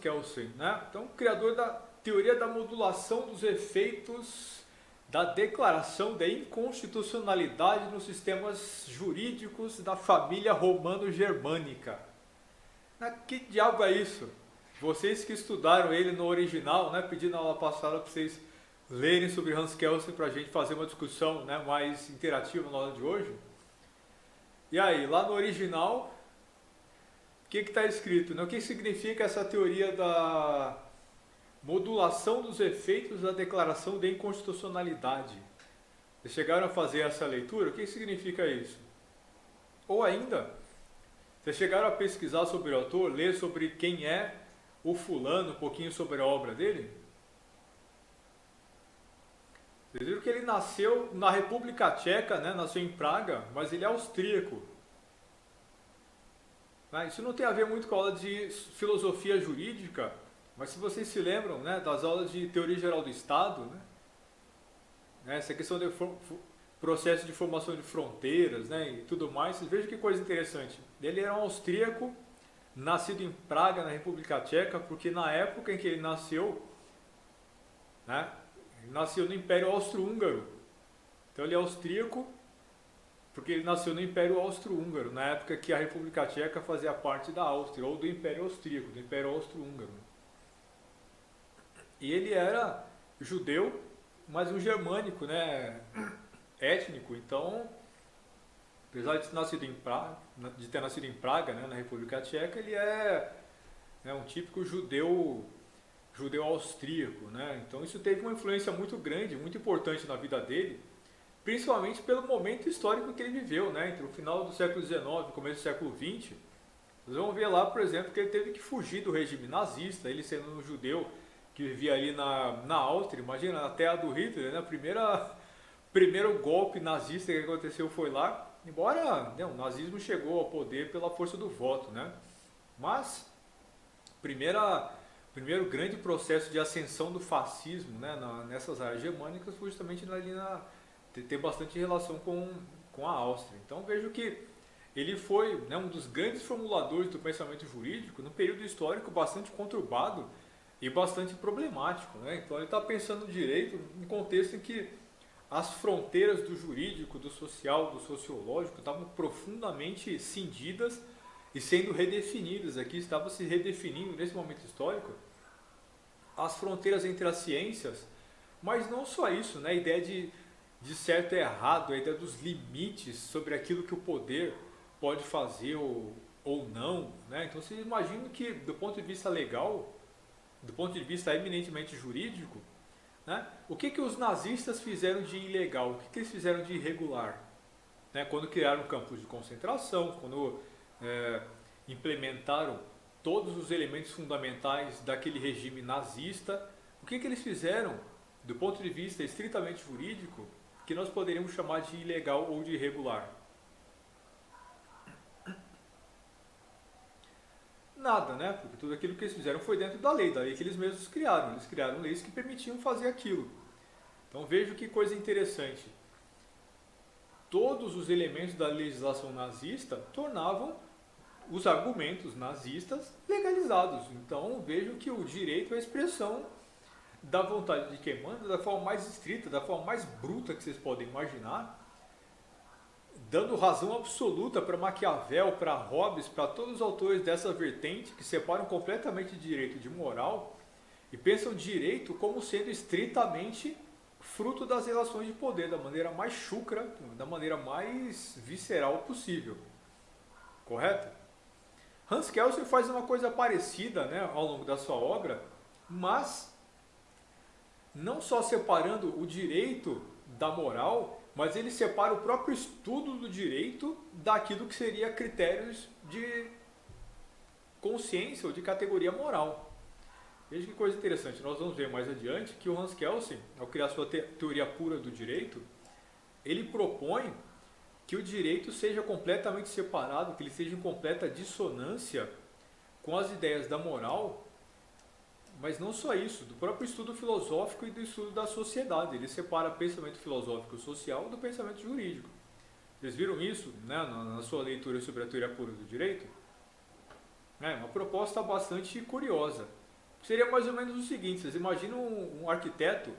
Kelsen, né? Então, criador da teoria da modulação dos efeitos da declaração de inconstitucionalidade nos sistemas jurídicos da família romano-germânica. Que diabo é isso? Vocês que estudaram ele no original, né, pedi na aula passada para vocês lerem sobre Hans Kelsen para a gente fazer uma discussão, né, mais interativa na aula de hoje. E aí, lá no original, o que está escrito? Né? O que significa essa teoria da modulação dos efeitos da declaração de inconstitucionalidade? Vocês chegaram a fazer essa leitura? O que significa isso? Ou ainda, vocês chegaram a pesquisar sobre o autor, ler sobre quem é o fulano, um pouquinho sobre a obra dele? Vocês viram que ele nasceu na República Tcheca, né? Nasceu em Praga, mas ele é austríaco. Isso não tem a ver muito com a aula de filosofia jurídica, mas se vocês se lembram, né, das aulas de teoria geral do Estado, né, essa questão do processo de formação de fronteiras, né, e tudo mais, vocês vejam que coisa interessante. Ele era um austríaco, nascido em Praga, na República Tcheca, porque na época em que ele nasceu, né, ele nasceu no Império Austro-Húngaro. Então ele é austríaco porque ele nasceu no Império Austro-Húngaro, na época que a República Tcheca fazia parte da Áustria, ou do Império Austríaco, do Império Austro-Húngaro. E ele era judeu, mas um germânico, né, étnico. Então, apesar de ter nascido em Praga, né, na República Tcheca, ele é, né, um típico judeu austríaco, né? Então isso teve uma influência muito grande, muito importante na vida dele, principalmente pelo momento histórico que ele viveu, né? Entre o final do século XIX e o começo do século XX. Vocês vão ver lá, por exemplo, que ele teve que fugir do regime nazista, ele sendo um judeu que vivia ali na Áustria, imagina, na terra do Hitler, né? Primeiro golpe nazista que aconteceu foi lá, embora, né, o nazismo chegou ao poder pela força do voto, né? Mas, primeiro grande processo de ascensão do fascismo, né, nessas áreas germânicas foi justamente ali ter bastante relação com a Áustria. Então vejo que ele foi, né, um dos grandes formuladores do pensamento jurídico num período histórico bastante conturbado e bastante problemático, né? Então ele está pensando direito em contexto em que as fronteiras do jurídico, do social, do sociológico estavam profundamente cindidas e sendo redefinidas. Aqui estava se redefinindo nesse momento histórico as fronteiras entre as ciências, mas não só isso, né? A ideia de certo e errado, a ideia dos limites sobre aquilo que o poder pode fazer ou não, né? Então vocês imaginam que do ponto de vista legal, do ponto de vista eminentemente jurídico, né, o que os nazistas fizeram de ilegal, o que eles fizeram de irregular, né, quando criaram campos de concentração, quando implementaram todos os elementos fundamentais daquele regime nazista, o que eles fizeram do ponto de vista estritamente jurídico que nós poderíamos chamar de ilegal ou de irregular? Nada, né? Porque tudo aquilo que eles fizeram foi dentro da lei que eles mesmos criaram. Eles criaram leis que permitiam fazer aquilo. Então veja que coisa interessante. Todos os elementos da legislação nazista tornavam os argumentos nazistas legalizados. Então vejam que o direito é a expressão da vontade de quem manda da forma mais estrita, da forma mais bruta que vocês podem imaginar, dando razão absoluta para Maquiavel, para Hobbes, para todos os autores dessa vertente que separam completamente direito de moral e pensam direito como sendo estritamente fruto das relações de poder, da maneira mais chucra, da maneira mais visceral possível. Correto? Hans Kelsen faz uma coisa parecida, né, ao longo da sua obra, mas não só separando o direito da moral, mas ele separa o próprio estudo do direito daquilo que seria critérios de consciência ou de categoria moral. Veja que coisa interessante, nós vamos ver mais adiante que o Hans Kelsen, ao criar sua teoria pura do direito, ele propõe que o direito seja completamente separado, que ele seja em completa dissonância com as ideias da moral, mas não só isso, do próprio estudo filosófico e do estudo da sociedade. Ele separa pensamento filosófico e social do pensamento jurídico. Vocês viram isso, né, na sua leitura sobre a teoria pura do direito? É uma proposta bastante curiosa. Seria mais ou menos o seguinte: vocês imaginam um arquiteto,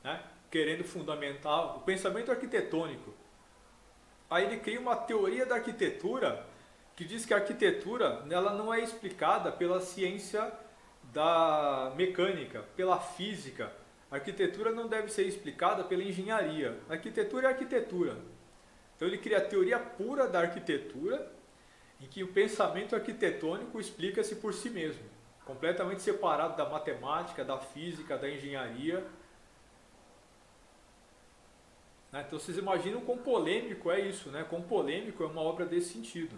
né, querendo fundamentar o pensamento arquitetônico. Aí ele cria uma teoria da arquitetura que diz que a arquitetura ela não é explicada pela ciência da mecânica, pela física. A arquitetura não deve ser explicada pela engenharia. A arquitetura é arquitetura. Então ele cria a teoria pura da arquitetura, em que o pensamento arquitetônico explica-se por si mesmo, completamente separado da matemática, da física, da engenharia. Então vocês imaginam quão polêmico é isso, né? Quão polêmico é uma obra desse sentido.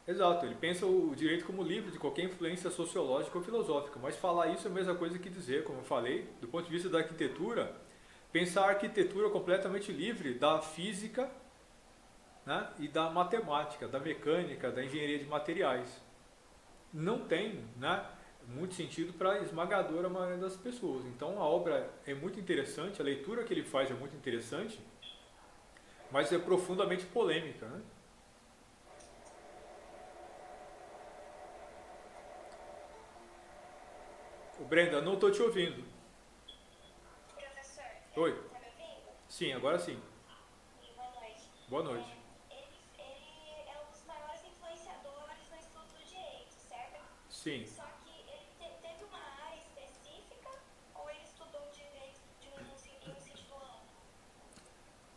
Exato, ele pensa o direito como livre de qualquer influência sociológica ou filosófica, mas falar isso é a mesma coisa que dizer, como eu falei, do ponto de vista da arquitetura, pensar a arquitetura completamente livre da física, né, e da matemática, da mecânica, da engenharia de materiais. Não tem, né, muito sentido para a esmagadora maioria das pessoas. Então a obra é muito interessante, a leitura que ele faz é muito interessante, mas é profundamente polêmica, né? O Brenda, não estou te ouvindo. Professor, Oi? tá me ouvindo? Sim, agora sim. Boa noite. Boa noite. Ele é um dos maiores influenciadores no estudo do direito, certo? Sim. Só que ele teve uma área específica ou ele estudou direito em um sentido amplo?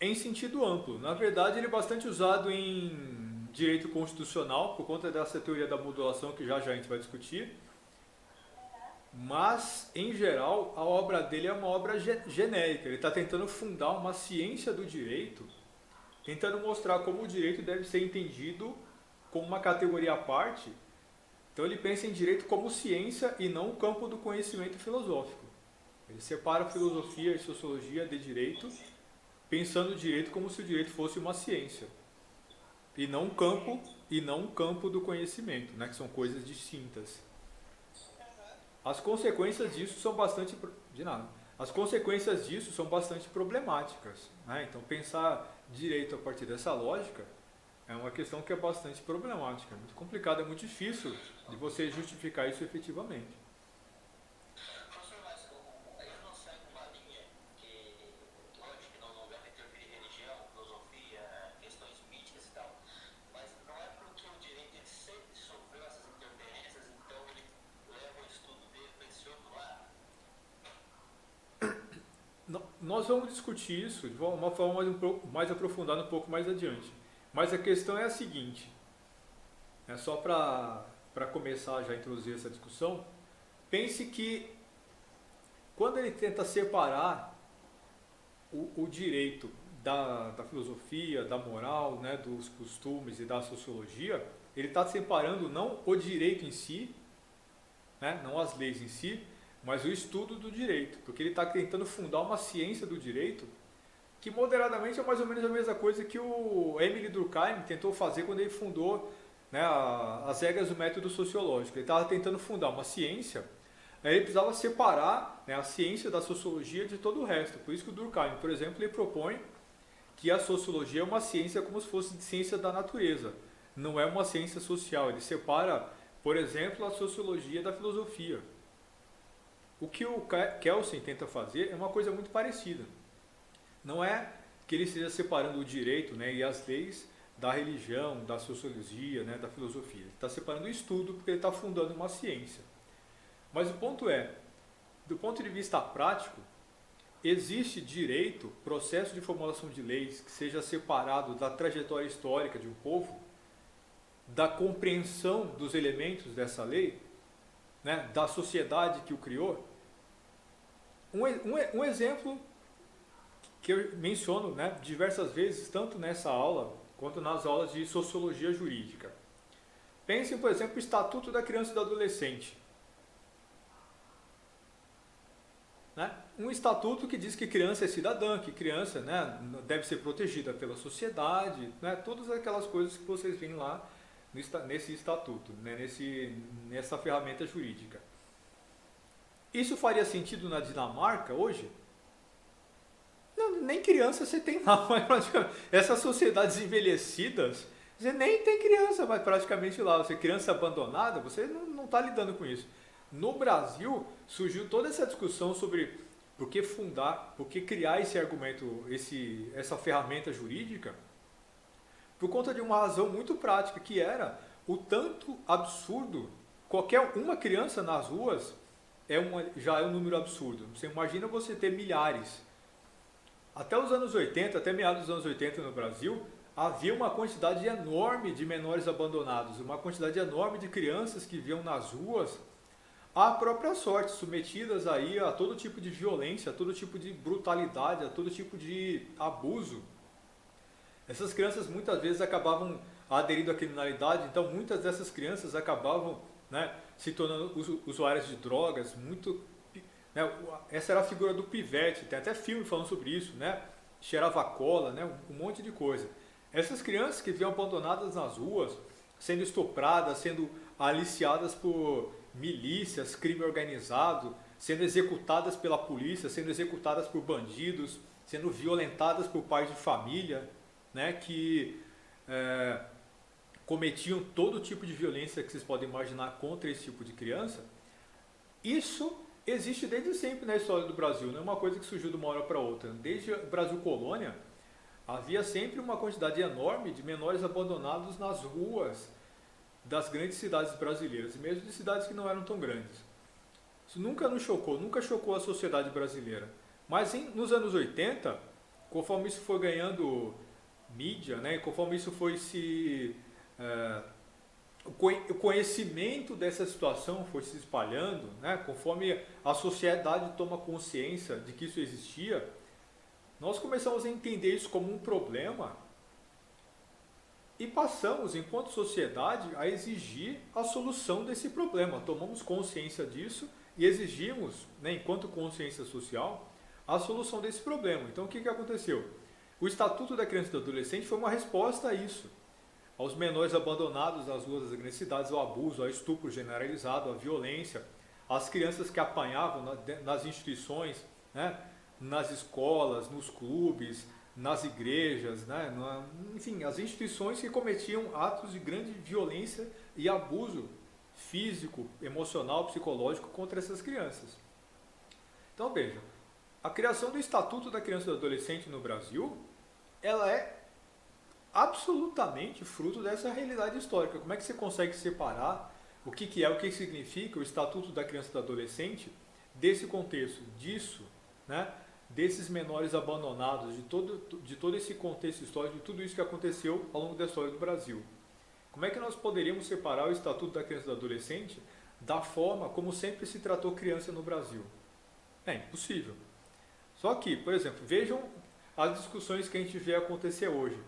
Em sentido amplo. Na verdade, ele é bastante usado em direito constitucional, por conta dessa teoria da modulação que já a gente vai discutir. Mas, em geral, a obra dele é uma obra genérica. Ele está tentando fundar uma ciência do direito, tentando mostrar como o direito deve ser entendido como uma categoria à parte. Então ele pensa em direito como ciência e não o campo do conhecimento filosófico. Ele separa filosofia e sociologia de direito, pensando o direito como se o direito fosse uma ciência e não um campo do conhecimento, né, que são coisas distintas. As consequências disso são bastante de nada. As consequências disso são bastante problemáticas, né? Então pensar direito a partir dessa lógica é uma questão que é bastante problemática, é muito complicado, é muito difícil de você justificar isso efetivamente. Professor, mas eu não sei uma linha que, lógico, que não deve interferir em religião, filosofia, questões míticas e tal, mas não é porque o direito ele sempre sofreu essas interferências, então ele leva o estudo dele para esse outro lado? Nós vamos discutir isso de uma forma mais aprofundada um pouco mais adiante. Mas a questão é a seguinte, só para começar já a introduzir essa discussão, pense que quando ele tenta separar o direito da filosofia, da moral, né, dos costumes e da sociologia, ele está separando não o direito em si, né, não as leis em si, mas o estudo do direito, porque ele está tentando fundar uma ciência do direito que moderadamente é mais ou menos a mesma coisa que o Emile Durkheim tentou fazer quando ele fundou, né, as regras do método sociológico. Ele estava tentando fundar uma ciência, aí ele precisava separar, né, a ciência da sociologia de todo o resto. Por isso que o Durkheim, por exemplo, ele propõe que a sociologia é uma ciência como se fosse de ciência da natureza, não é uma ciência social. Ele separa, por exemplo, a sociologia da filosofia. O que o Kelsen tenta fazer é uma coisa muito parecida. Não é que ele esteja separando o direito, né, e as leis da religião, da sociologia, né, da filosofia. Ele está separando o estudo porque ele está fundando uma ciência. Mas o ponto é, do ponto de vista prático, existe direito, processo de formulação de leis que seja separado da trajetória histórica de um povo, da compreensão dos elementos dessa lei, né, da sociedade que o criou? Um exemplo que eu menciono, né, diversas vezes, tanto nessa aula quanto nas aulas de sociologia jurídica. Pensem, por exemplo, o Estatuto da Criança e do Adolescente. Né? Um estatuto que diz que criança é cidadã, que criança, né, deve ser protegida pela sociedade, né, todas aquelas coisas que vocês veem lá nesse estatuto, né, nessa ferramenta jurídica. Isso faria sentido na Dinamarca hoje? Não, nem criança você tem lá, mas praticamente essas sociedades envelhecidas Você nem tem criança mais praticamente lá. Você criança abandonada, você não está lidando com isso. No Brasil, surgiu toda essa discussão sobre por que fundar, por que criar esse argumento, essa ferramenta jurídica, por conta de uma razão muito prática, que era o tanto absurdo. Qualquer uma criança nas ruas já é um número absurdo. Você imagina você ter milhares. Até os anos 80, até meados dos anos 80 no Brasil, havia uma quantidade enorme de menores abandonados, uma quantidade enorme de crianças que viviam nas ruas à própria sorte, submetidas aí a todo tipo de violência, a todo tipo de brutalidade, a todo tipo de abuso. Essas crianças muitas vezes acabavam aderindo à criminalidade, então muitas dessas crianças acabavam, né, se tornando usuárias de drogas, né, essa era a figura do pivete, tem até filme falando sobre isso, né, cheirava cola, né, um monte de coisa. Essas crianças que viviam abandonadas nas ruas, sendo estupradas, sendo aliciadas por milícias, crime organizado, sendo executadas pela polícia, sendo executadas por bandidos, sendo violentadas por pais de família, né, que cometiam todo tipo de violência que vocês podem imaginar contra esse tipo de criança. Isso existe desde sempre na história do Brasil, não é uma coisa que surgiu de uma hora para outra. Desde o Brasil colônia, havia sempre uma quantidade enorme de menores abandonados nas ruas das grandes cidades brasileiras, e mesmo de cidades que não eram tão grandes. Isso nunca chocou a sociedade brasileira. Mas nos anos 80, conforme isso foi ganhando mídia, né, conforme isso foi o conhecimento dessa situação foi se espalhando, né, conforme a sociedade toma consciência de que isso existia, nós começamos a entender isso como um problema e passamos, enquanto sociedade, a exigir a solução desse problema. Tomamos consciência disso e exigimos, né, enquanto consciência social, a solução desse problema. Então, o que aconteceu? O Estatuto da Criança e do Adolescente foi uma resposta a isso, aos menores abandonados nas ruas das grandes cidades, ao abuso, ao estupro generalizado, à violência, às crianças que apanhavam nas instituições, né, nas escolas, nos clubes, nas igrejas, né, enfim, as instituições que cometiam atos de grande violência e abuso físico, emocional, psicológico contra essas crianças. Então, veja, a criação do Estatuto da Criança e do Adolescente no Brasil, ela é absolutamente fruto dessa realidade histórica. Como é que você consegue separar o que é, o que significa o Estatuto da Criança e do Adolescente desse contexto, disso, né, desses menores abandonados, de todo esse contexto histórico, de tudo isso que aconteceu ao longo da história do Brasil? Como é que nós poderíamos separar o Estatuto da Criança e do Adolescente da forma como sempre se tratou criança no Brasil? É impossível. Só que, por exemplo, vejam as discussões que a gente vê acontecer hoje.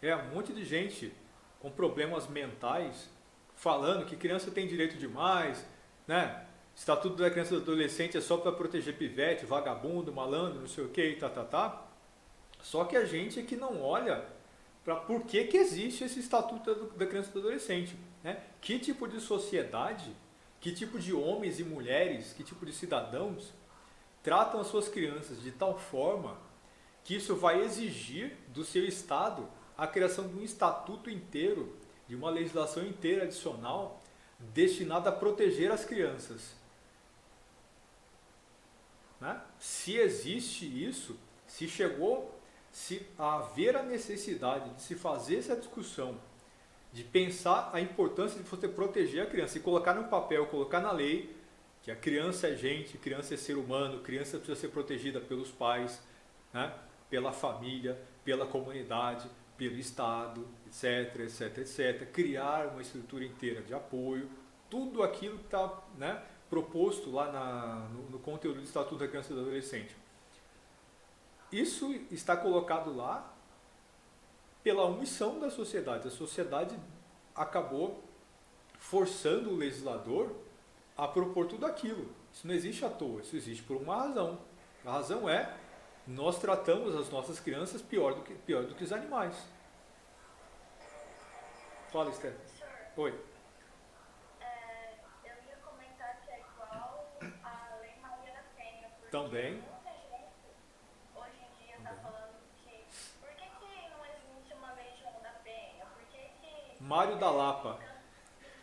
Um monte de gente com problemas mentais falando que criança tem direito demais, né? Estatuto da Criança e do Adolescente é só para proteger pivete, vagabundo, malandro, não sei o que, tá. Só que a gente é que não olha para por que existe esse Estatuto da Criança e do Adolescente, né? Que tipo de sociedade, que tipo de homens e mulheres, que tipo de cidadãos tratam as suas crianças de tal forma que isso vai exigir do seu Estado a criação de um estatuto inteiro, de uma legislação inteira adicional destinada a proteger as crianças. Né? Se existe isso, se haver a necessidade de se fazer essa discussão, de pensar a importância de você proteger a criança e colocar no papel, colocar na lei que a criança é gente, criança é ser humano, criança precisa ser protegida pelos pais, né? Pela família, pela comunidade, pelo Estado, etc. Criar uma estrutura inteira de apoio, tudo aquilo que está, né, proposto lá no conteúdo do Estatuto da Criança e do Adolescente. Isso está colocado lá pela omissão da sociedade. A sociedade acabou forçando o legislador a propor tudo aquilo. Isso não existe à toa, isso existe por uma razão. A razão é: nós tratamos as nossas crianças pior do que os animais. Fala, Esther. Oi. Eu ia comentar que é igual a Lei Maria da Penha. Também. Muita gente hoje em dia está falando que por que não existe uma lei João da Penha? Por que Mário da Lapa.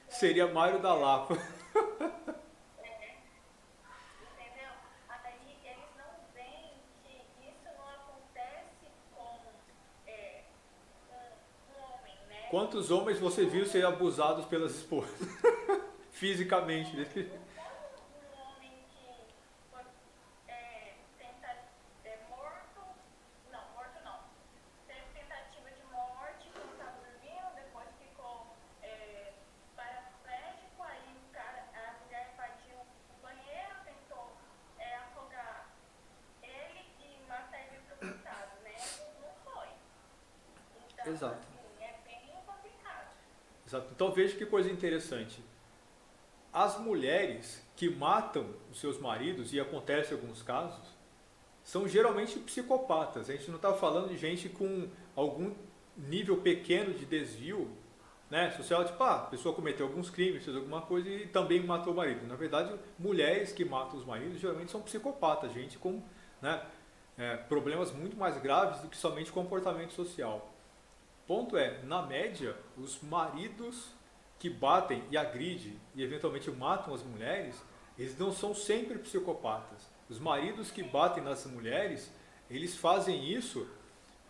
Seria Mário da Lapa. Entendeu? Aí eles não veem que isso não acontece com um homem, né? Quantos homens você viu ser abusados pelas esposas? Fisicamente. Um homem que foi morto não. Teve tentativa de morte quando estava dormindo, depois ficou paraplégico, aí a mulher invadiu o banheiro, tentou afogar ele e matar ele propositado, né? Não foi. Então, Exato. assim, é bem complicado. Exato. Então veja que coisa interessante. As mulheres que matam os seus maridos, e acontece em alguns casos, são geralmente psicopatas. A gente não está falando de gente com algum nível pequeno de desvio, né, social, tipo, a pessoa cometeu alguns crimes, fez alguma coisa e também matou o marido. Na verdade, mulheres que matam os maridos geralmente são psicopatas, gente com, né, problemas muito mais graves do que somente comportamento social. Ponto é, na média, os maridos que batem e agridem e eventualmente matam as mulheres, eles não são sempre psicopatas. Os maridos que batem nas mulheres, eles fazem isso,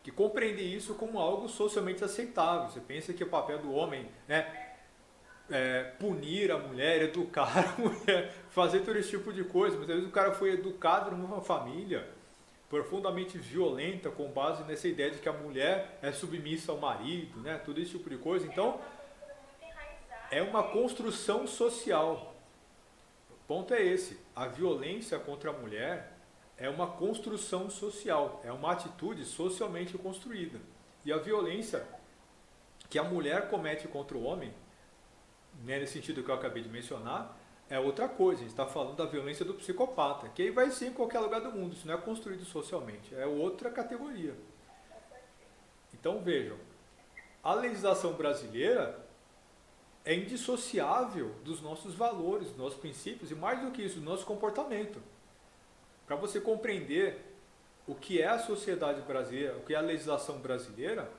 que compreendem isso como algo socialmente aceitável. Você pensa que o papel do homem é punir a mulher, educar a mulher, fazer todo esse tipo de coisa. Muitas vezes o cara foi educado numa família profundamente violenta com base nessa ideia de que a mulher é submissa ao marido, né? Todo esse tipo de coisa. Então, é uma construção social. O ponto é esse. A violência contra a mulher é uma construção social, é uma atitude socialmente construída. E a violência que a mulher comete contra o homem, né, nesse sentido que eu acabei de mencionar, é outra coisa. A gente está falando da violência do psicopata, que aí vai ser em qualquer lugar do mundo, isso não é construído socialmente, é outra categoria. Então vejam, a legislação brasileira é indissociável dos nossos valores, dos nossos princípios e mais do que isso, do nosso comportamento. Para você compreender o que é a sociedade brasileira, o que é a legislação brasileira,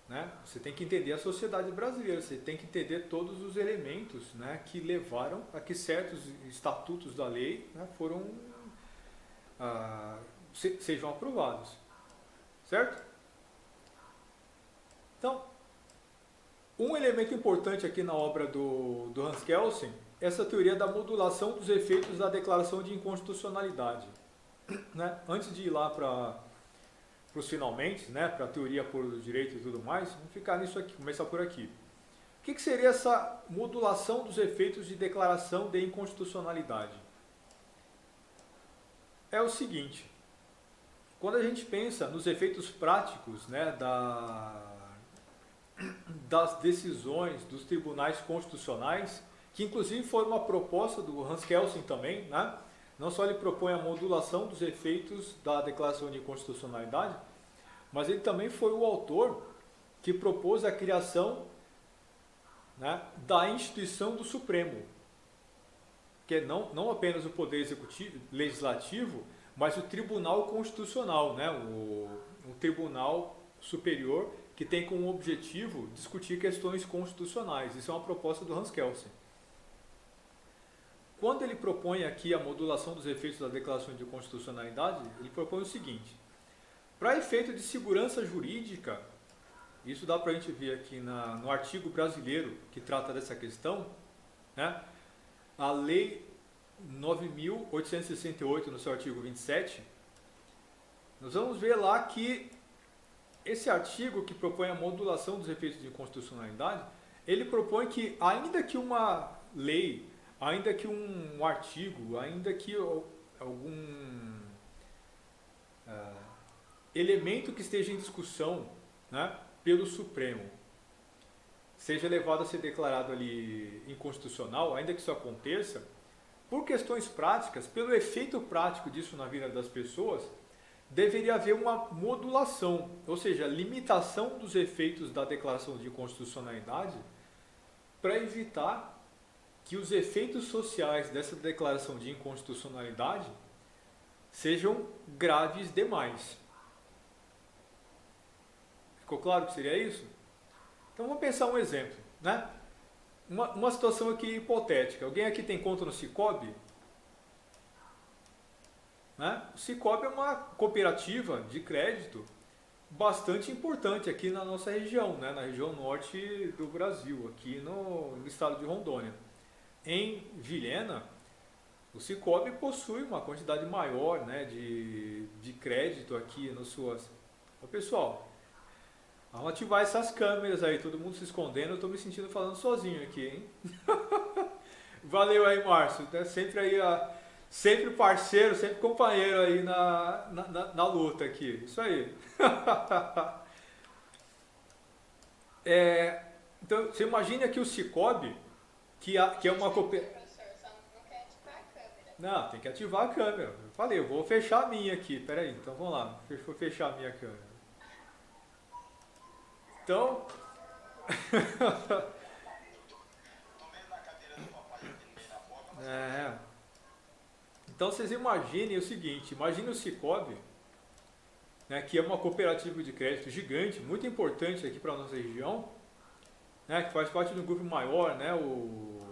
né, você tem que entender a sociedade brasileira, você tem que entender todos os elementos, né, que levaram a que certos estatutos da lei, né, sejam aprovados. Certo? Então, um elemento importante aqui na obra do Hans Kelsen é essa teoria da modulação dos efeitos da declaração de inconstitucionalidade. Né? Antes de ir lá para os finalmente, né, para a teoria por direito e tudo mais, vamos ficar nisso aqui, começar por aqui. O que seria essa modulação dos efeitos de declaração de inconstitucionalidade? É o seguinte, quando a gente pensa nos efeitos práticos, né, das decisões dos tribunais constitucionais, que inclusive foi uma proposta do Hans Kelsen também, né? Não só ele propõe a modulação dos efeitos da declaração de inconstitucionalidade, mas ele também foi o autor que propôs a criação, né, da instituição do Supremo, que é não apenas o poder executivo, legislativo, mas o Tribunal Constitucional, né, o Tribunal Superior, que tem como objetivo discutir questões constitucionais. Isso é uma proposta do Hans Kelsen. Quando ele propõe aqui a modulação dos efeitos da declaração de constitucionalidade, ele propõe o seguinte: para efeito de segurança jurídica, isso dá para a gente ver aqui no artigo brasileiro que trata dessa questão, né? A Lei 9.868, no seu artigo 27, nós vamos ver lá que esse artigo que propõe a modulação dos efeitos de inconstitucionalidade, ele propõe que, ainda que uma lei, ainda que um artigo, ainda que algum elemento que esteja em discussão, né, pelo Supremo, seja levado a ser declarado ali inconstitucional, ainda que isso aconteça, por questões práticas, pelo efeito prático disso na vida das pessoas, deveria haver uma modulação, ou seja, limitação dos efeitos da declaração de inconstitucionalidade para evitar que os efeitos sociais dessa declaração de inconstitucionalidade sejam graves demais. Ficou claro que seria isso? Então vamos pensar um exemplo, né? Uma situação aqui hipotética. Alguém aqui tem conta no Sicoob? Né? O Sicoob é uma cooperativa de crédito bastante importante aqui na nossa região, né? Na região norte do Brasil, aqui no estado de Rondônia. Em Vilhena, o Sicoob possui uma quantidade maior, né, de crédito aqui nas suas... Ô, pessoal, vamos ativar essas câmeras aí, todo mundo se escondendo, eu estou me sentindo falando sozinho aqui, hein? Valeu aí, Márcio, né? Sempre aí, sempre parceiro, sempre companheiro aí na luta aqui, isso aí. Então, você imagina que o Sicoob, que é uma cooperativa... Professor, só não quer ativar a câmera. Não, tem que ativar a câmera. Eu falei, eu vou fechar a minha aqui. Pera aí, então vamos lá. Vou fechar a minha câmera. Então, Tô vendo na cadeira do papai aqui no meio da foto, mas é, então vocês imaginem o seguinte, imagine o Sicoob, né, que é uma cooperativa de crédito gigante, muito importante aqui para a nossa região, né, que faz parte de um grupo maior, né, um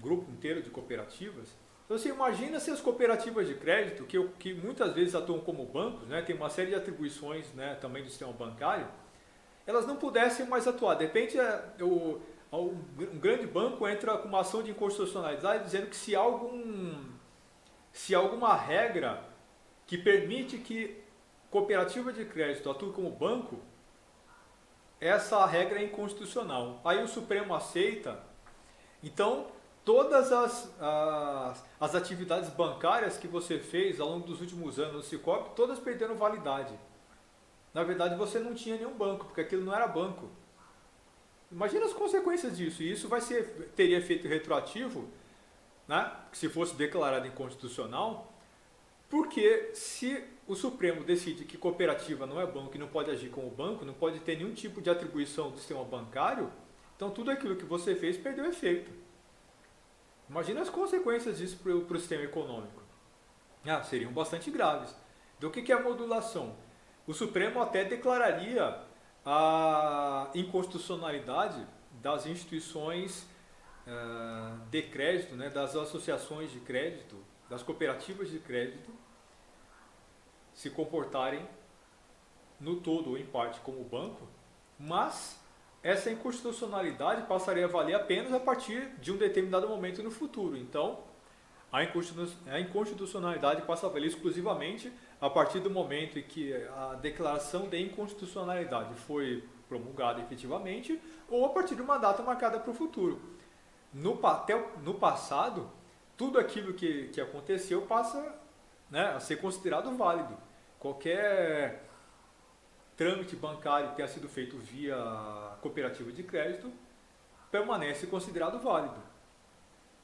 grupo inteiro de cooperativas. Então você imagina se as cooperativas de crédito, que muitas vezes atuam como bancos, né, tem uma série de atribuições, né, também do sistema bancário, elas não pudessem mais atuar. De repente, um grande banco entra com uma ação de inconstitucionalidade dizendo que se alguma regra que permite que cooperativa de crédito atue como banco, essa regra é inconstitucional. Aí o Supremo aceita, então todas as atividades bancárias que você fez ao longo dos últimos anos no Sicoob, todas perderam validade. Na verdade, você não tinha nenhum banco, porque aquilo não era banco. Imagina as consequências disso. E isso teria efeito retroativo, né? Se fosse declarado inconstitucional, porque se o Supremo decide que cooperativa não é banco e não pode agir como banco, não pode ter nenhum tipo de atribuição do sistema bancário, então tudo aquilo que você fez perdeu efeito. Imagina as consequências disso para o sistema econômico. Seriam bastante graves. Então o que é a modulação? O Supremo até declararia a inconstitucionalidade das instituições de crédito, né, das associações de crédito, das cooperativas de crédito, se comportarem no todo ou em parte como banco, mas essa inconstitucionalidade passaria a valer apenas a partir de um determinado momento no futuro. Então, a inconstitucionalidade passa a valer exclusivamente a partir do momento em que a declaração de inconstitucionalidade foi promulgada efetivamente ou a partir de uma data marcada para o futuro. No passado, tudo aquilo que aconteceu passa, né, a ser considerado válido. Qualquer trâmite bancário que tenha sido feito via cooperativa de crédito permanece considerado válido.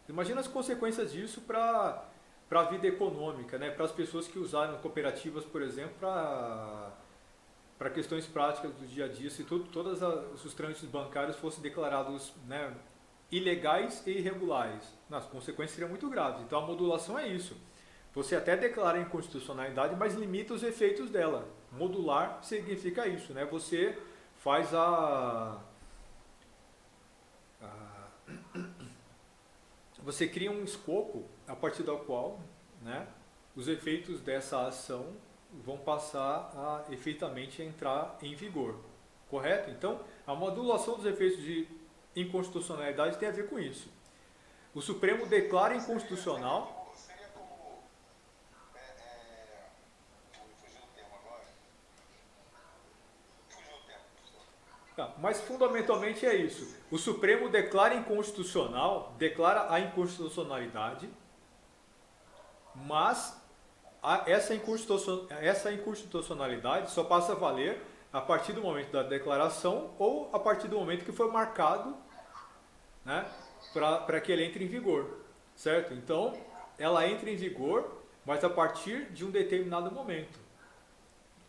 Imagina as consequências disso para a vida econômica, né? Para as pessoas que usaram cooperativas, por exemplo, para questões práticas do dia a dia, se todos os trâmites bancários fossem declarados, né, ilegais e irregulares, as consequências seriam muito graves. Então a modulação é isso. Você até declara a inconstitucionalidade, mas limita os efeitos dela. Modular significa isso, né? Você faz você cria um escopo a partir do qual, né, os efeitos dessa ação vão passar a efetivamente entrar em vigor. Correto? Então, a modulação dos efeitos de inconstitucionalidade tem a ver com isso. O Supremo declara inconstitucional... seria como... fugiu o termo agora. Fugiu o termo, professor. Mas fundamentalmente é isso. O Supremo declara declara a inconstitucionalidade, mas essa inconstitucionalidade só passa a valer a partir do momento da declaração ou a partir do momento que foi marcado, né, para que ele entre em vigor, certo? Então, ela entra em vigor, mas a partir de um determinado momento.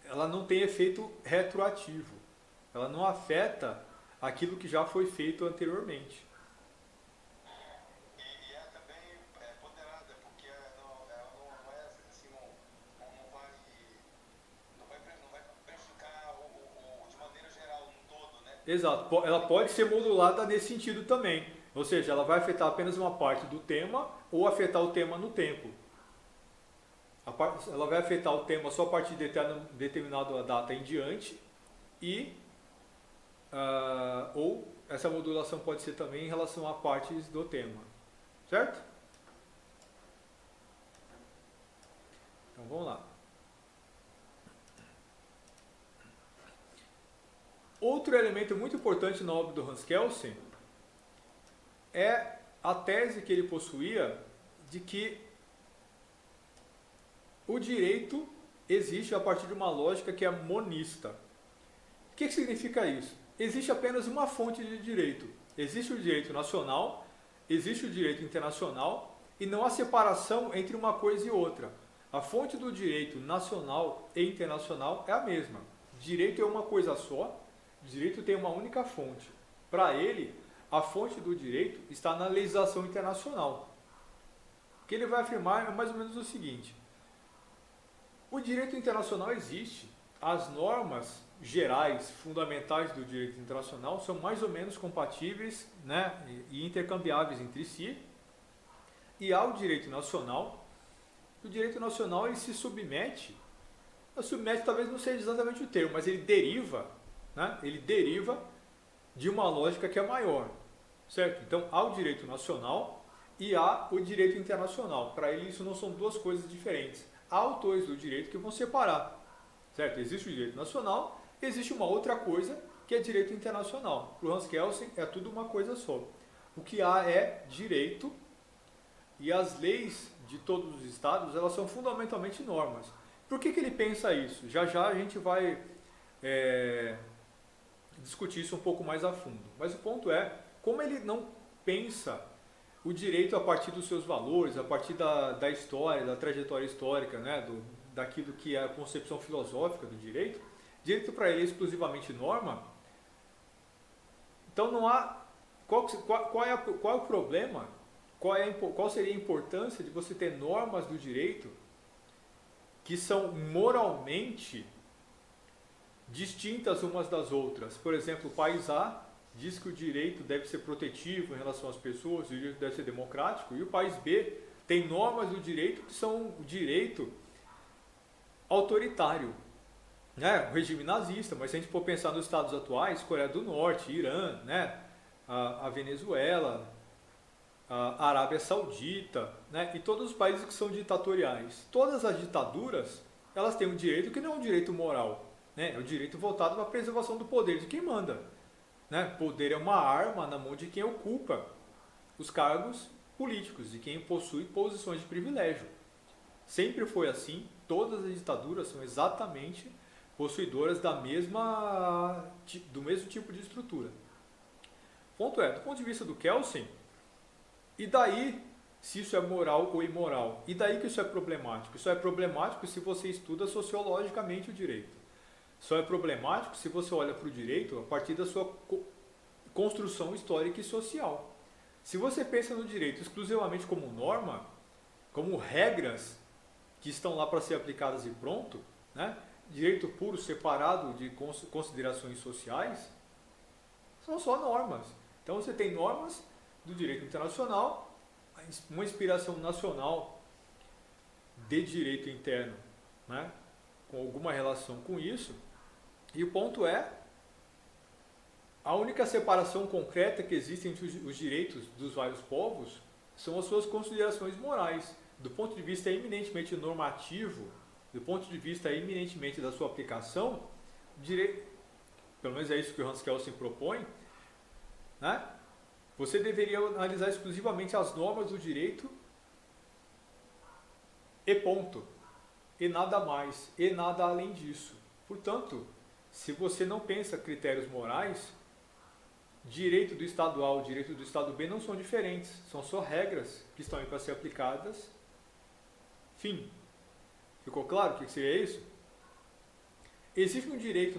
Ela não tem efeito retroativo. Ela não afeta aquilo que já foi feito anteriormente. E é também ponderada, porque ela não é assim, não vai prejudicar de maneira geral Exato. Ela pode ser modulada nesse sentido também. Ou seja, ela vai afetar apenas uma parte do tema ou afetar o tema no tempo. Ela vai afetar o tema só a partir de determinada data em diante e ou essa modulação pode ser também em relação a partes do tema. Certo? Então vamos lá. Outro elemento muito importante na obra do Hans Kelsen é a tese que ele possuía de que o direito existe a partir de uma lógica que é monista. O que significa isso? Existe apenas uma fonte de direito. Existe o direito nacional, existe o direito internacional e não há separação entre uma coisa e outra. A fonte do direito nacional e internacional é a mesma. Direito é uma coisa só, direito tem uma única fonte. Para ele, a fonte do direito está na legislação internacional. O que ele vai afirmar é mais ou menos o seguinte: o direito internacional existe, as normas gerais, fundamentais do direito internacional são mais ou menos compatíveis, né, e intercambiáveis entre si, e há o direito nacional. O direito nacional ele se submete talvez não seja exatamente o termo, mas ele deriva, né, de uma lógica que é maior, certo? Então há o direito nacional e há o direito internacional. Para ele isso não são duas coisas diferentes. Há autores do direito que vão separar, certo? Existe o direito nacional, existe uma outra coisa que é direito internacional. Para o Hans Kelsen é tudo uma coisa só. O que há é direito e as leis de todos os estados, elas são fundamentalmente normas. Por que ele pensa isso? Já já a gente vai discutir isso um pouco mais a fundo. Mas o ponto é, como ele não pensa o direito a partir dos seus valores, a partir da história, da trajetória histórica, né, daquilo que é a concepção filosófica do direito, direito para ele é exclusivamente norma, então não há... Qual é o problema? Qual seria a importância de você ter normas do direito que são moralmente distintas umas das outras? Por exemplo, o país A diz que o direito deve ser protetivo em relação às pessoas, o direito deve ser democrático, e o país B tem normas do direito que são o direito autoritário, né? O regime nazista. Mas se a gente for pensar nos estados atuais, Coreia do Norte, Irã, né? a Venezuela, a Arábia Saudita, né? E todos os países que são ditatoriais, todas as ditaduras, elas têm um direito que não é um direito moral, né? É o direito voltado para a preservação do poder de quem manda, né? Poder é uma arma na mão de quem ocupa os cargos políticos, de quem possui posições de privilégio. Sempre foi assim, todas as ditaduras são exatamente possuidoras do mesmo tipo de estrutura. O ponto é, do ponto de vista do Kelsen, e daí se isso é moral ou imoral? E daí que isso é problemático? Isso é problemático se você estuda sociologicamente o direito. Só é problemático se você olha para o direito a partir da sua construção histórica e social. Se você pensa no direito exclusivamente como norma, como regras que estão lá para ser aplicadas e pronto, né? Direito puro separado de considerações sociais, são só normas. Então você tem normas do direito internacional, uma inspiração nacional de direito interno, né? Com alguma relação com isso. E o ponto é, a única separação concreta que existe entre os direitos dos vários povos são as suas considerações morais. Do ponto de vista eminentemente normativo, do ponto de vista eminentemente da sua aplicação, direito, pelo menos é isso que o Hans Kelsen propõe, né? Você deveria analisar exclusivamente as normas do direito e ponto. E nada mais, e nada além disso. Portanto, se você não pensa critérios morais, direito do estado A e direito do estado B não são diferentes, são só regras que estão aí para ser aplicadas. Fim. Ficou claro o que seria isso? Existe um direito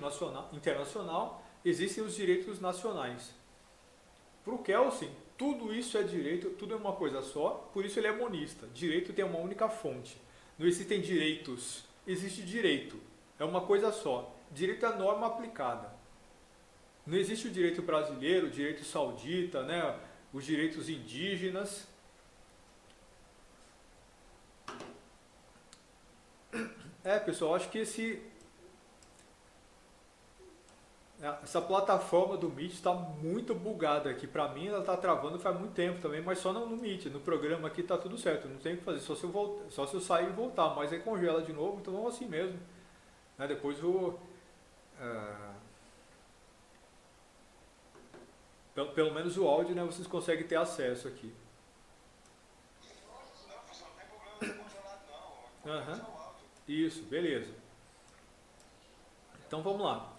internacional, existem os direitos nacionais. Para o Kelsen, tudo isso é direito, tudo é uma coisa só, por isso ele é monista. Direito tem uma única fonte. Não existem direitos, existe direito. É uma coisa só. Direito é a norma aplicada. Não existe o direito brasileiro, o direito saudita, né? Os direitos indígenas. Pessoal, acho que essa plataforma do Meet está muito bugada aqui. Para mim, ela está travando faz muito tempo também, mas só no Meet. No programa aqui está tudo certo, não tem o que fazer, só se eu sair e voltar. Mas aí congela de novo, então vamos assim mesmo. Né? Depois pelo menos o áudio, né, vocês conseguem ter acesso aqui. Não tem problema congelado não. Aham. Isso, beleza. Então vamos lá.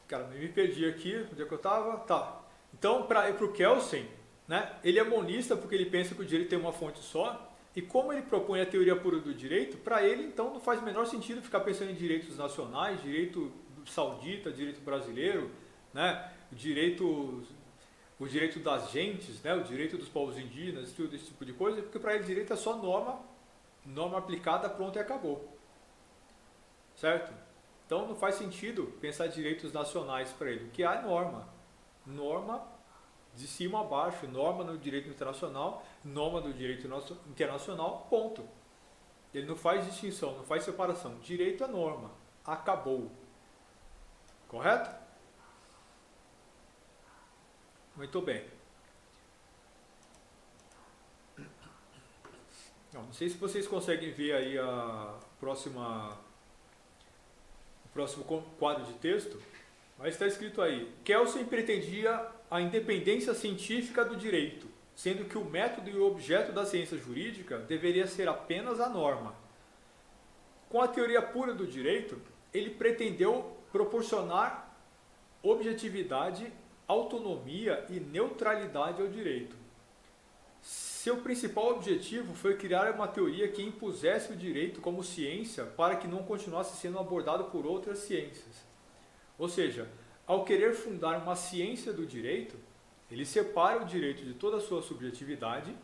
Cara, me perdi aqui, onde é que eu estava? Tá. Então, para o Kelsen, né, ele é monista porque ele pensa que o direito tem uma fonte só, e como ele propõe a teoria pura do direito, para ele, então, não faz o menor sentido ficar pensando em direitos nacionais, direito saudita, direito brasileiro, né, o direito das gentes, né, o direito dos povos indígenas, tudo esse tipo de coisa, porque para ele direito é só norma aplicada, pronto e acabou. Certo? Então não faz sentido pensar direitos nacionais para ele. O que há é norma. Norma de cima a baixo, norma no direito internacional, norma do direito internacional, ponto. Ele não faz distinção, não faz separação. Direito é norma. Acabou. Correto? Muito bem. Não sei se vocês conseguem ver aí o próximo quadro de texto, mas está escrito aí: Kelsen pretendia a independência científica do direito, sendo que o método e o objeto da ciência jurídica deveria ser apenas a norma. Com a teoria pura do direito, ele pretendeu proporcionar objetividade, autonomia e neutralidade ao direito. Seu principal objetivo foi criar uma teoria que impusesse o direito como ciência para que não continuasse sendo abordado por outras ciências. Ou seja, ao querer fundar uma ciência do direito, ele separa o direito de toda a sua subjetividade,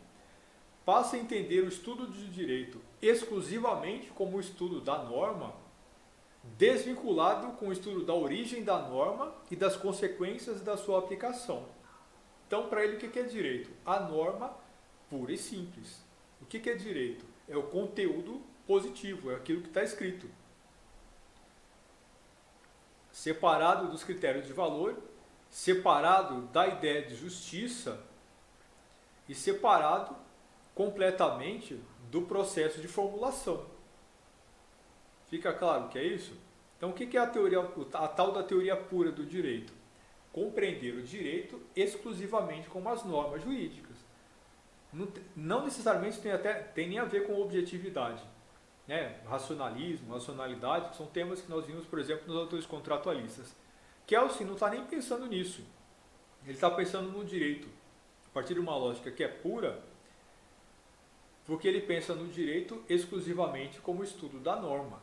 passa a entender o estudo de direito exclusivamente como o estudo da norma, desvinculado com o estudo da origem da norma e das consequências da sua aplicação. Então, para ele, o que é direito? A norma pura e simples. O que é direito? É o conteúdo positivo, é aquilo que está escrito. Separado dos critérios de valor, separado da ideia de justiça e separado completamente do processo de formulação. Fica claro o que é isso? Então, o que é a tal da teoria pura do direito? Compreender o direito exclusivamente como as normas jurídicas. Não necessariamente tem nem a ver com objetividade, né? Racionalismo, racionalidade, que são temas que nós vimos, por exemplo, nos autores contratualistas. Kelsen não está nem pensando nisso. Ele está pensando no direito, a partir de uma lógica que é pura, porque ele pensa no direito exclusivamente como estudo da norma.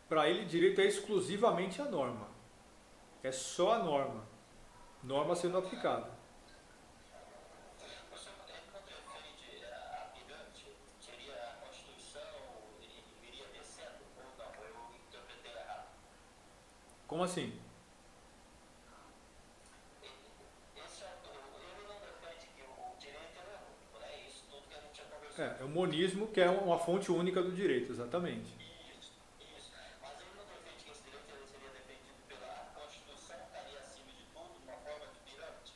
Para ele, direito é exclusivamente a norma. É só a norma. Norma sendo aplicada. Você não defende a pirâmide? Seria a Constituição e viria descendo? Ou não? Eu interpretei errado. Como assim? Ele não defende que o direito é único, né? Isso tudo que a gente já conversou. É o monismo, que é uma fonte única do direito, exatamente. Isso. Mas ele não defende que esse direito ele seria defendido pela Constituição, estaria acima de tudo, uma forma de pirâmide?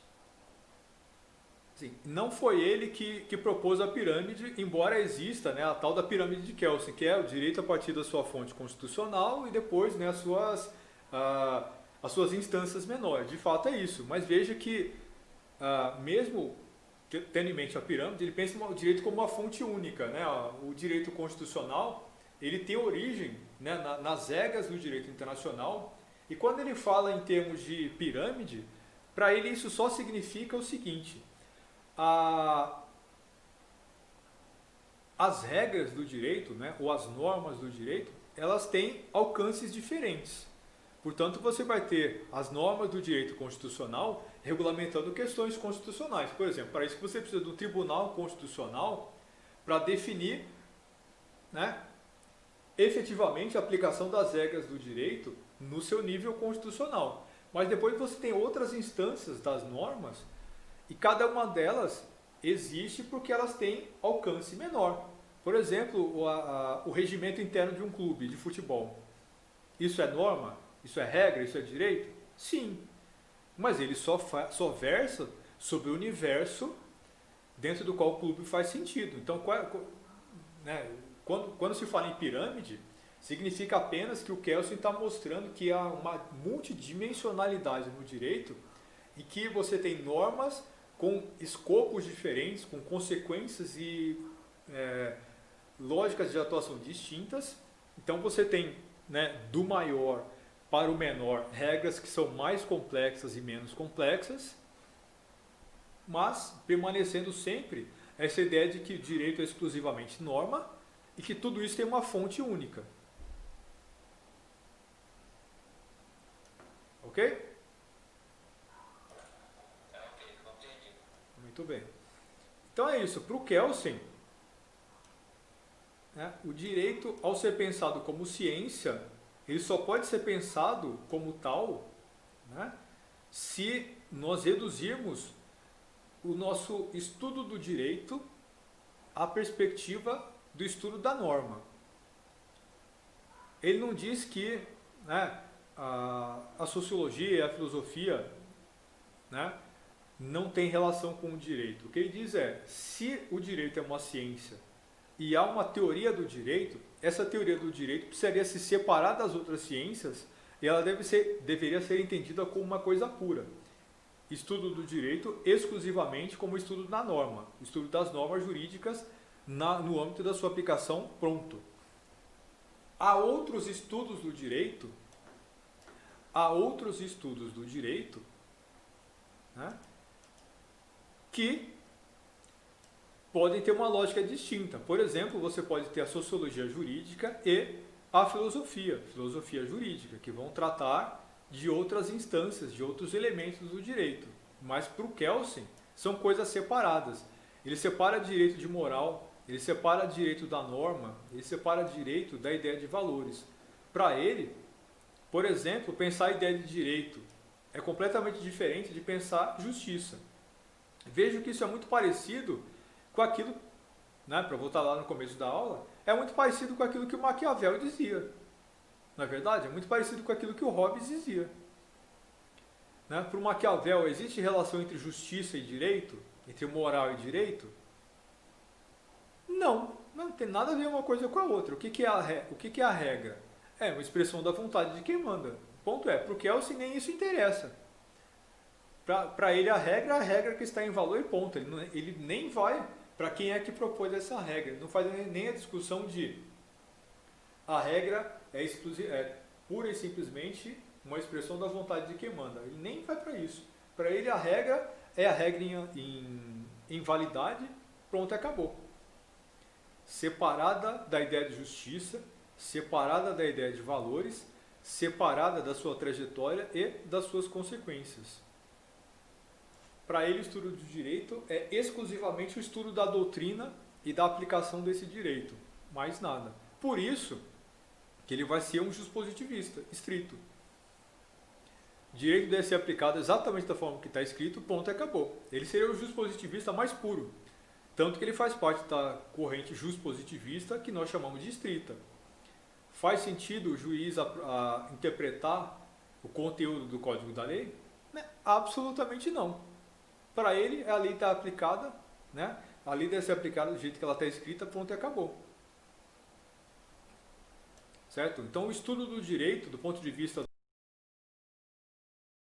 Sim, não foi ele que propôs a pirâmide, embora exista, né, a tal da pirâmide de Kelsen, que é o direito a partir da sua fonte constitucional e depois, né, as suas instâncias menores. De fato é isso, mas veja que mesmo tendo em mente a pirâmide, ele pensa o direito como uma fonte única, né? O direito constitucional, ele tem origem, né, nas regras do direito internacional, e quando ele fala em termos de pirâmide, para ele isso só significa o seguinte: as regras do direito, né, ou as normas do direito, elas têm alcances diferentes. Portanto, você vai ter as normas do direito constitucional regulamentando questões constitucionais. Por exemplo, para isso você precisa do Tribunal Constitucional para definir, né, efetivamente a aplicação das regras do direito no seu nível constitucional. Mas depois você tem outras instâncias das normas e cada uma delas existe porque elas têm alcance menor. Por exemplo, o regimento interno de um clube de futebol. Isso é norma? Isso é regra? Isso é direito? Sim. Mas ele só versa sobre o universo dentro do qual o clube faz sentido. Então, né, quando se fala em pirâmide, significa apenas que o Kelsen está mostrando que há uma multidimensionalidade no direito e que você tem normas com escopos diferentes, com consequências e lógicas de atuação distintas. Então você tem, né, do maior para o menor regras que são mais complexas e menos complexas, mas permanecendo sempre essa ideia de que o direito é exclusivamente norma e que tudo isso tem uma fonte única. Ok? Ok, compreendido. Muito bem. Então é isso. Para o Kelsen, né, o direito, ao ser pensado como ciência, ele só pode ser pensado como tal, né, se nós reduzirmos o nosso estudo do direito à perspectiva do estudo da norma. Ele não diz que, né, a sociologia e a filosofia, né, não tem relação com o direito. O que ele diz é, se o direito é uma ciência e há uma teoria do direito, essa teoria do direito precisaria se separar das outras ciências e ela deveria ser entendida como uma coisa pura. Estudo do direito exclusivamente como estudo da norma, estudo das normas jurídicas no âmbito da sua aplicação, pronto. Há outros estudos do direito, né, que podem ter uma lógica distinta. Por exemplo, você pode ter a sociologia jurídica e a filosofia jurídica, que vão tratar de outras instâncias, de outros elementos do direito. Mas para o Kelsen, são coisas separadas. Ele separa direito de moral, ele separa direito da norma, ele separa direito da ideia de valores. Para ele, por exemplo, pensar a ideia de direito é completamente diferente de pensar justiça. Vejo que isso é muito parecido com aquilo, né, para voltar lá no começo da aula, é muito parecido com aquilo que o Maquiavel dizia. Não é verdade? É muito parecido com aquilo que o Hobbes dizia. Né? Para o Maquiavel, existe relação entre justiça e direito? Entre moral e direito? Não tem nada a ver uma coisa com a outra. O que é a regra? É uma expressão da vontade de quem manda. O ponto é, para o Kelsen nem isso interessa. Para ele a regra é a regra que está em valor e ponto. Ele nem vai para quem é que propôs essa regra. Ele não faz nem a discussão de a regra é pura e simplesmente uma expressão da vontade de quem manda. Ele nem vai para isso. Para ele a regra é a regra em validade, pronto, acabou. Separada da ideia de justiça, separada da ideia de valores, separada da sua trajetória e das suas consequências. Para ele, o estudo do direito é exclusivamente o estudo da doutrina e da aplicação desse direito, mais nada. Por isso que ele vai ser um juspositivista estrito. O direito deve ser aplicado exatamente da forma que está escrito, ponto, acabou. Ele seria o juspositivista mais puro, tanto que ele faz parte da corrente juspositivista que nós chamamos de estrita. Faz sentido o juiz a interpretar o conteúdo do Código da Lei? Né? Absolutamente não. Para ele, a lei está aplicada, né? A lei deve ser aplicada do jeito que ela está escrita, pronto, e acabou. Certo? Então, o estudo do direito, do ponto de vista